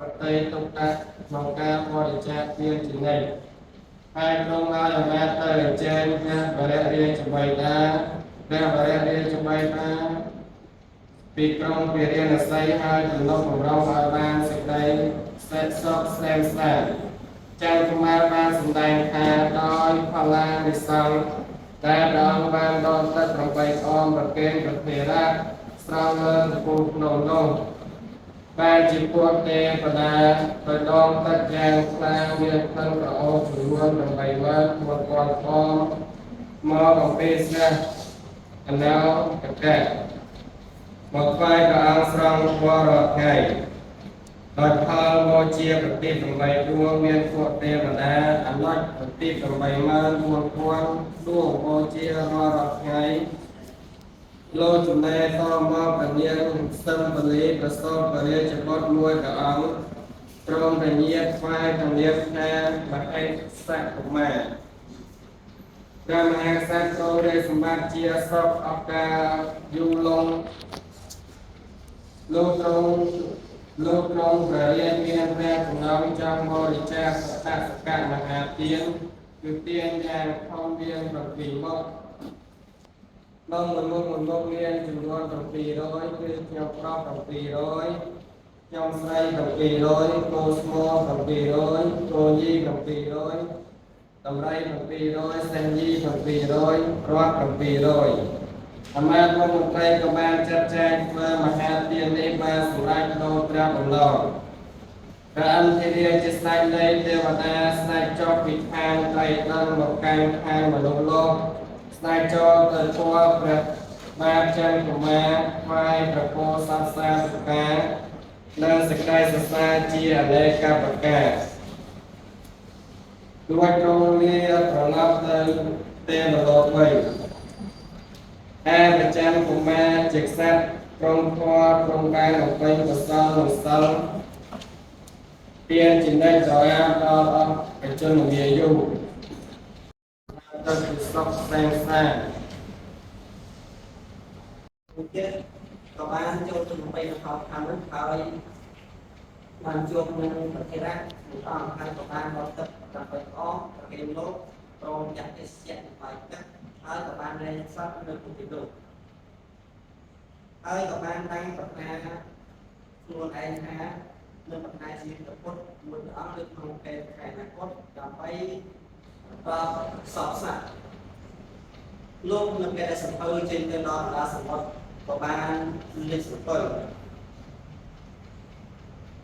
ប្រទេសទុកដាក់ក្នុងការបរិច្ចាគទានជានិច្ចហើយទ្រង់ឲ្យអាមាត្យទៅអញ្ជើញព្រះបរិរាជបិតាព្រះបរិរាជបិតាពីក្រុងពារាណសីហើយទំនុកបម្រុងឲ្យបានសេចក្តីសេចសុខស្នេហ៍ស្នាលចៅកុមារបានសម្ដែងថាដោយផល្លានិសង្ឃដែលព្រះអង្គបានដកទឹក8អមប្រគេនព្រះធេរៈស្រោមលើកំពូលភ្នំនោះបានជាពួកទេវតាទៅដងទឹកយ៉ាងខ្លាំងមានក្លិនក្រអូបចំនួន84000ផងមកអំពីស្នះអណោកកៈមកថ្វាយព្រះអង្គស្រង់ធម៌រាល់ថ្ងៃដោយផលមកជាប្រទីប8ដួងមានពួកទេវតាអនុត្តប្រទីប84000ដួងមកជារាល់ថ្ងៃលោកចំណែកតមកព្រះនាងសឹមពលីប្រសូតបរិយាបុត្រមួយព្រះអង្គទ្រង់ព្រះញាតថ្វាយព្រះនាងថាមហេសកុមារព្រះមហាក្សត្រទ្រង់រាជសម្បត្តិជាសពអកាយូឡុងលោកទ្រង់ព្រះរាជមានព្រះចំណងចង់បរិច្ចាគសកៈមហាទានគឺទានយ៉ាងធំមាន7មុខក្នុងមួយមុខមានចំនួន700គឺខ្ញុំប្រុស700ខ្ញុំស្រី700គោស្មោ700គោញី700តម្រៃ700សេញញី700រត់700អាមាត្យមន្ត្រីក៏បានចាត់ចែងធ្វើមហាទាននេះបានសម្រេចដូរព្រះបន្លំព្រះអន្តរាជាស្ដេចនៃទេវតាស្ដេចចុះពីខាងត្រីដឹងមកកាន់ខាងមនុស្សលោកស្ដេចចូលទៅធម៌ព្រះបាទចន្ទកុមារថ្វាយព្រះពោធិសត្វសាធិការនិងសេចក្តីសរសើរជាអនេកប្រការរួចទ្រង់លាត្រឡប់ទៅទេវលោកវិញឯព្រះចន្ទកុមារជាក្សត្រទ្រង់ធម៌ទ្រង់បានបំពេញកុសលនិងសិលទានជានិច្ចដល់អស់បច្ចុប្បន្នវាយុទៅជាសុខស្នេហ៍ស្នាលទៀតក៏បានចូលទៅបីខោខាងនោះហើយបានជួបនឹងប្រតិរៈនឹងអង្គហើយក៏បានរត់ទឹកដើម្បីអស់ប្រគេនលោកព្រមទាំងទេសៈបាយទឹកហើយក៏បានរែងសត្វនៅពុទ្ធិលោកហើយក៏បានតាំងប្រាថ្នាខ្លួនឯងថានឹងប្រាថ្នាជាពុទ្ធមួយព្រះអង្គនៅក្នុងពេលខែអនាគតដើម្បីសពសត្វលោកនៅពេលដែលសម្ពើចេញទៅដល់អាសមុទ្រក៏បានលាតសម្ពើ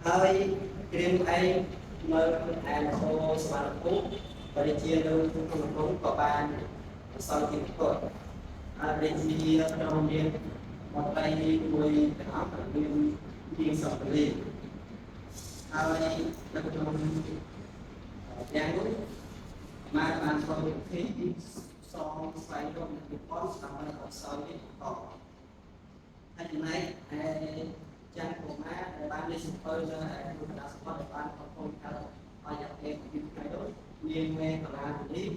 ហើយគ្រាមឯងមើលអានហោសមារភូបរិជានៅក្នុងក្នុងក៏បានសន្តិពុទ្ធហើយរិជាក្នុងមានមកដៃមួយទាំងអស់មានសព្វលីហើយនៅក្នុងយ៉ាងនោះបានធ្វើពិធីសងស្វែងរកនិពន្ធដើម្បីអក្សរនេះតហើយចំណែកចន្ទកុមារដែលបានលេខ7នៅឯក្នុងកណ្ដាលសមុទ្របានប្រគំថាឲ្យអាប់ដេតពីថ្ងៃនោះមានមេកលានេះ